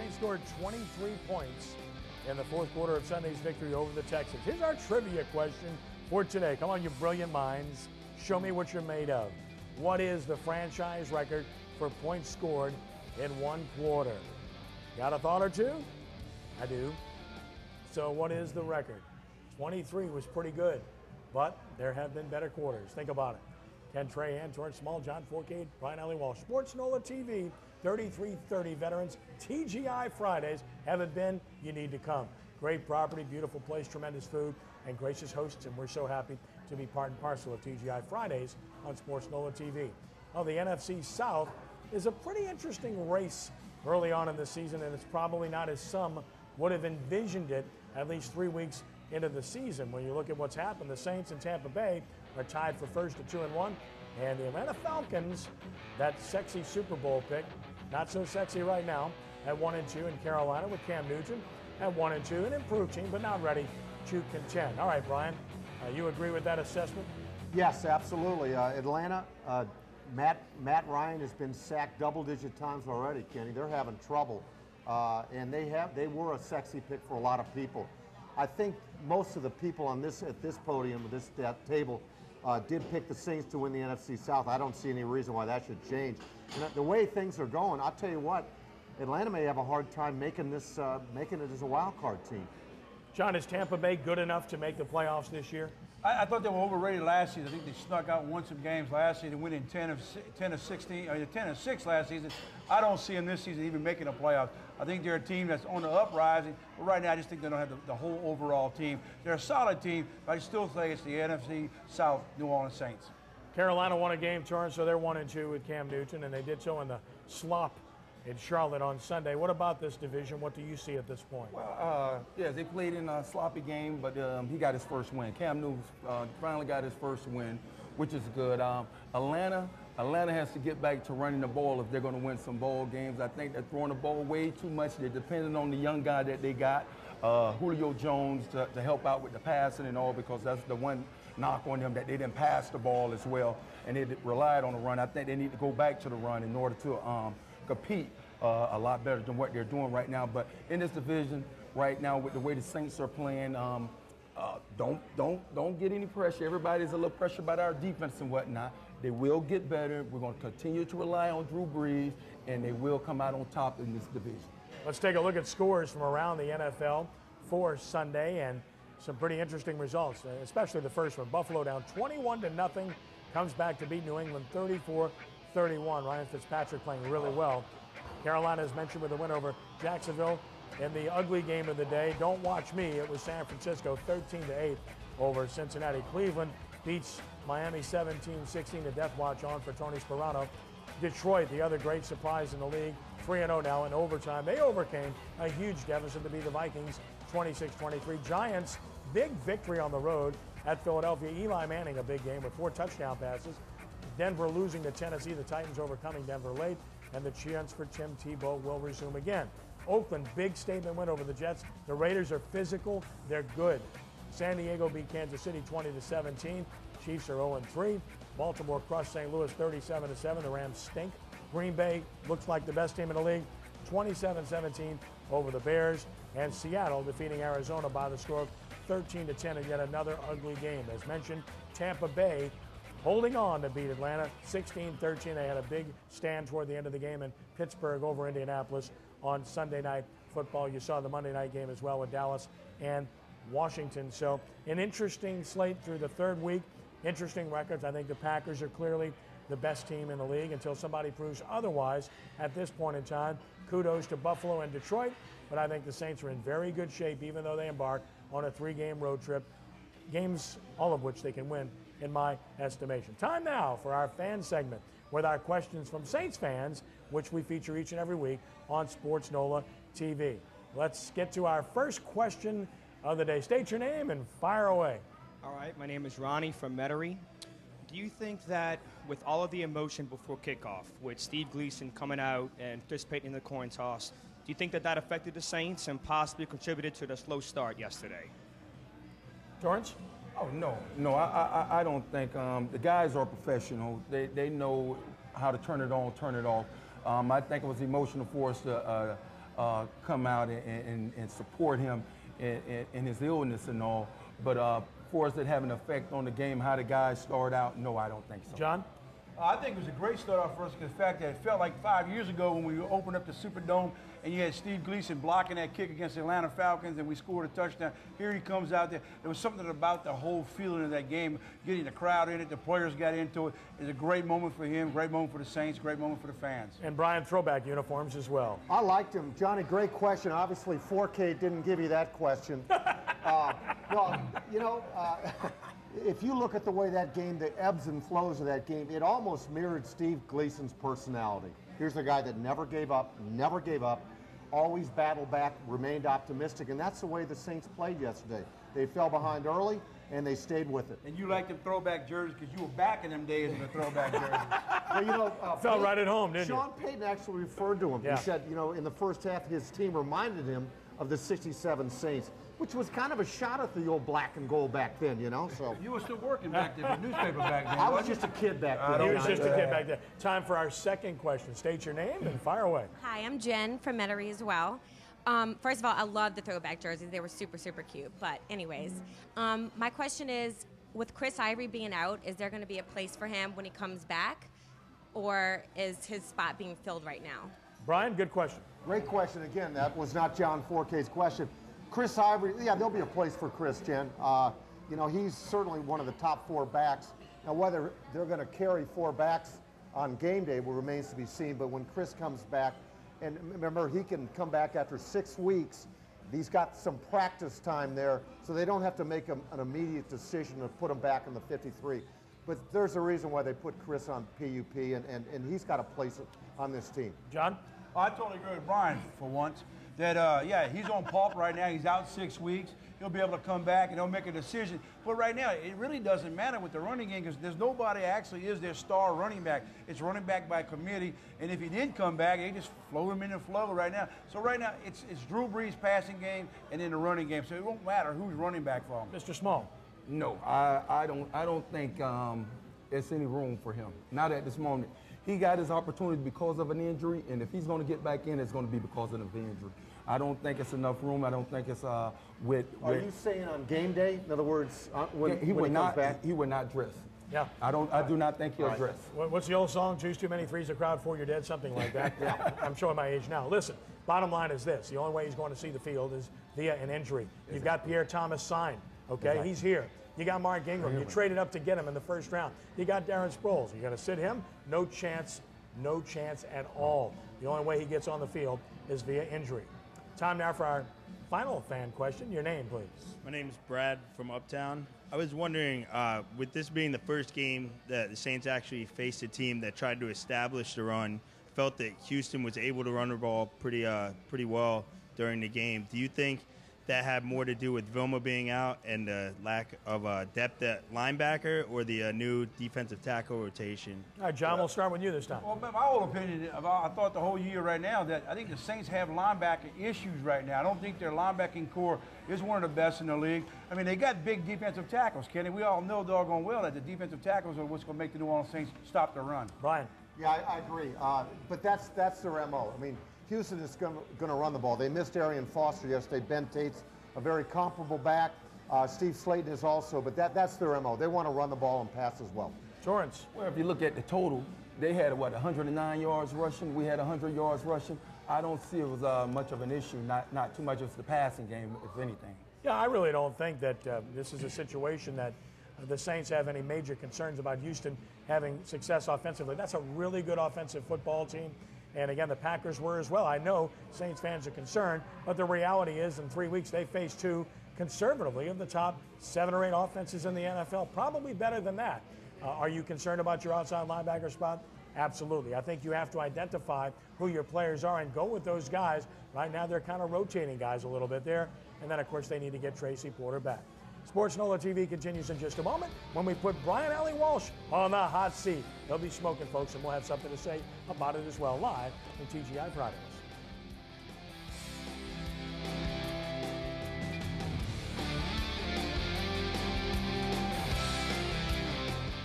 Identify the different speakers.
Speaker 1: Saints scored 23 points in the fourth quarter of Sunday's victory over the Texans. Here's our trivia question for today. Come on, you brilliant minds. Show me what you're made of. What is the franchise record for points scored in one quarter? Got a thought or two? I do. So what is the record? 23 was pretty good, but there have been better quarters. Think about it. Ken Trahan, Torrance Small, John Forcade, Brian Elliewall. SportsNOLaTv, 3330 veterans. TGI Fridays. Haven't been? You need to come. Great property, beautiful place, tremendous food, and gracious hosts, and we're so happy to be part and parcel of TGI Fridays on SportsNOLaTv. Well, the NFC South is a pretty interesting race early on in the season, and it's probably not as some would have envisioned it at least 3 weeks into the season. When you look at what's happened, the Saints and Tampa Bay are tied for first at 2-1, and the Atlanta Falcons, that sexy Super Bowl pick, not so sexy right now, at 1-2 in Carolina with Cam Newton at 1-2, an improved team, but not ready to contend. All right, Brian, you agree with that assessment?
Speaker 2: Yes, absolutely. Atlanta, Matt Ryan has been sacked double-digit times already, Kenny. They're having trouble, and they were a sexy pick for a lot of people. I think most of the people at this podium, this table, did pick the Saints to win the NFC South. I don't see any reason why that should change. And the way things are going, I'll tell you what, Atlanta may have a hard time making it as a wild card team.
Speaker 1: John, is Tampa Bay good enough to make the playoffs this year?
Speaker 3: I thought they were overrated last season. I think they snuck out and won some games last season, winning 10 of 16, or 10 of 6 last season. I don't see them this season even making the playoffs. I think they're a team that's on the uprising, but right now I just think they don't have the whole overall team. They're a solid team, but I still think it's the NFC South New Orleans Saints.
Speaker 1: Carolina won a game, Torrance, so they're 1-2 with Cam Newton, and they did so in the slop in Charlotte on Sunday. What about this division? What do you see at this point?
Speaker 4: Well, yeah, they played in a sloppy game, but he got his first win. Cam Newton finally got his first win, which is good. Atlanta has to get back to running the ball if they're going to win some ball games. I think they're throwing the ball way too much. They're depending on the young guy that they got, Julio Jones, to help out with the passing and all, because that's the one knock on them, that they didn't pass the ball as well, and they relied on the run. I think they need to go back to the run in order to compete a lot better than what they're doing right now. But in this division right now, with the way the Saints are playing, don't get any pressure. Everybody's a little pressure about our defense and whatnot. They will get better. We're going to continue to rely on Drew Brees, and they will come out on top in this division.
Speaker 1: Let's take a look at scores from around the NFL for Sunday, and some pretty interesting results, especially the first one. Buffalo down 21-0, comes back to beat New England 34-31. Ryan Fitzpatrick playing really well. Carolina, as mentioned, with a win over Jacksonville. In the ugly game of the day, don't watch me, it was San Francisco 13-8 over Cincinnati. Cleveland beats Miami 17-16. The death watch on for Tony Sparano. Detroit, the other great surprise in the league, 3-0 now in overtime. They overcame a huge deficit to beat the Vikings 26-23. Giants, big victory on the road at Philadelphia. Eli Manning, a big game with 4 touchdown passes. Denver losing to Tennessee, the Titans overcoming Denver late, and the chance for Tim Tebow will resume again. Oakland, big statement win over the Jets. The Raiders are physical, they're good. San Diego beat Kansas City 20-17. Chiefs are 0-3. Baltimore crushed St. Louis 37-7. The Rams stink. Green Bay looks like the best team in the league, 27-17 over the Bears. And Seattle defeating Arizona by the score of 13-10 in yet another ugly game. As mentioned, Tampa Bay holding on to beat Atlanta 16-13. They had a big stand toward the end of the game in Pittsburgh over Indianapolis on Sunday Night Football. You saw the Monday night game as well with Dallas and Washington. So an interesting slate through the third week. Interesting records. I think the Packers are clearly the best team in the league until somebody proves otherwise at this point in time. Kudos to Buffalo and Detroit, but I think the Saints are in very good shape even though they embark on a 3-game road trip. Games, all of which they can win, in my estimation. Time now for our fan segment with our questions from Saints fans, which we feature each and every week on Sports NOLA TV. Let's get to our first question of the day. State your name and fire away.
Speaker 5: All right, my name is Ronnie from Metairie. Do you think that with all of the emotion before kickoff, with Steve Gleason coming out and participating in the coin toss, do you think that that affected the Saints and possibly contributed to the slow start yesterday?
Speaker 1: Torrance?
Speaker 4: Oh, no, I don't think. The guys are professional. They know how to turn it on, turn it off. I think it was emotional for us to come out and support him in his illness and all. But for us, it have an effect on the game, how the guys start out, no, I don't think so.
Speaker 1: John?
Speaker 3: I think it was a great start off for us because the fact that it felt like 5 years ago when we opened up the Superdome and you had Steve Gleason blocking that kick against the Atlanta Falcons and we scored a touchdown. Here he comes out there. There was something about the whole feeling of that game, getting the crowd in it, the players got into it. It's a great moment for him, great moment for the Saints, great moment for the fans.
Speaker 1: And Brian, throwback uniforms as well.
Speaker 2: I liked him. Johnny, great question. Obviously, 4K didn't give you that question. Well, you know, if you look at the way that game, the ebbs and flows of that game, it almost mirrored Steve Gleason's personality. Here's a guy that never gave up, always battled back, remained optimistic, and that's the way the Saints played yesterday. They fell behind early, and they stayed with it.
Speaker 3: And you like them throwback jerseys because you were back in them days in the throwback jerseys.
Speaker 2: Well, you know,
Speaker 1: felt right at home, didn't you?
Speaker 2: Sean Payton actually referred to him.
Speaker 1: Yeah.
Speaker 2: He said, you know, in the first half, his team reminded him of the '67 Saints, which was kind of a shot at the old black and gold back then, you know. So
Speaker 3: You were still working back there for the newspaper back then.
Speaker 2: I was just a kid back then.
Speaker 1: He was just a kid back there. Time for our second question. State your name and fire away.
Speaker 6: Hi, I'm Jen from Metairie as well. First of all, I love the throwback jerseys. They were super, super cute. But anyways, my question is, with Chris Ivory being out, is there going to be a place for him when he comes back? Or is his spot being filled right now?
Speaker 1: Brian, good question.
Speaker 2: Great question. Again, that was not John 4K's question. Chris Ivory, yeah, there'll be a place for Chris, Jen. You know, he's certainly one of the top 4 backs. Now, whether they're going to carry 4 backs on game day remains to be seen, but when Chris comes back, and remember, he can come back after 6 weeks. He's got some practice time there, so they don't have to make an immediate decision to put him back in the 53. But there's a reason why they put Chris on PUP, and he's got a place on this team.
Speaker 1: John?
Speaker 3: I totally agree with Brian for once. That, yeah, he's on pulp right now. He's out 6 weeks. He'll be able to come back and he'll make a decision. But right now, it really doesn't matter with the running game because there's nobody actually is their star running back. It's running back by committee. And if he did come back, they just float him in the flow right now. So right now, it's Drew Brees' passing game and then the running game. So it won't matter who's running back for him.
Speaker 1: Mr. Small.
Speaker 4: No, I don't think there's any room for him. Not at this moment. He got his opportunity because of an injury, and if he's going to get back in, it's going to be because of the injury. I don't think it's enough room. I don't think it's with.
Speaker 2: Are you saying on game day? In other words, when he comes back,
Speaker 4: he would not dress.
Speaker 1: Yeah.
Speaker 4: I do not think he'll dress.
Speaker 1: What's the old song? Choose too many threes, the crowd for you're dead, something like that. Yeah. I'm showing my age now. Listen, bottom line is this: the only way he's going to see the field is via an injury. You've got Pierre Thomas signed. Okay, exactly. He's here. You got Mark Ingram. You traded up to get him in the first round. You got Darren Sproles. You're going to sit him? No chance. No chance at all. The only way he gets on the field is via injury. Time now for our final fan question. Your name, please.
Speaker 7: My name is Brad from Uptown. I was wondering, with this being the first game that the Saints actually faced a team that tried to establish the run, felt that Houston was able to run the ball pretty well during the game. Do you think that had more to do with Vilma being out and the lack of depth at linebacker, or the new defensive tackle rotation?
Speaker 1: All right, John, we'll start with you this time.
Speaker 3: Well, my whole opinion, I thought the whole year right now that I think the Saints have linebacker issues right now. I don't think their linebacking core is one of the best in the league. I mean, they got big defensive tackles, Kenny. We all know doggone well that the defensive tackles are what's going to make the New Orleans Saints stop the run.
Speaker 1: Brian.
Speaker 2: Yeah, I agree. But that's their MO. I mean, Houston is going to run the ball. They missed Arian Foster yesterday. Ben Tate's a very comparable back. Steve Slayton is also, but that's their MO. They want to run the ball and pass as well.
Speaker 1: Torrance.
Speaker 4: Well, if you look at the total, they had, 109 yards rushing. We had 100 yards rushing. I don't see it was much of an issue, not too much of the passing game, if anything.
Speaker 1: Yeah, I really don't think that this is a situation that the Saints have any major concerns about Houston having success offensively. That's a really good offensive football team. And again, the Packers were as well. I know Saints fans are concerned, but the reality is in 3 weeks they face 2 conservatively of the top 7 or 8 offenses in the NFL, probably better than that. Are you concerned about your outside linebacker spot? Absolutely. I think you have to identify who your players are and go with those guys. Right now they're kind of rotating guys a little bit there. And then, of course, they need to get Tracy Porter back. SportsNOLatv continues in just a moment when we put Brian Alley Walsh on the hot seat. They'll be smoking, folks, and we'll have something to say about it as well live in TGI Fridays.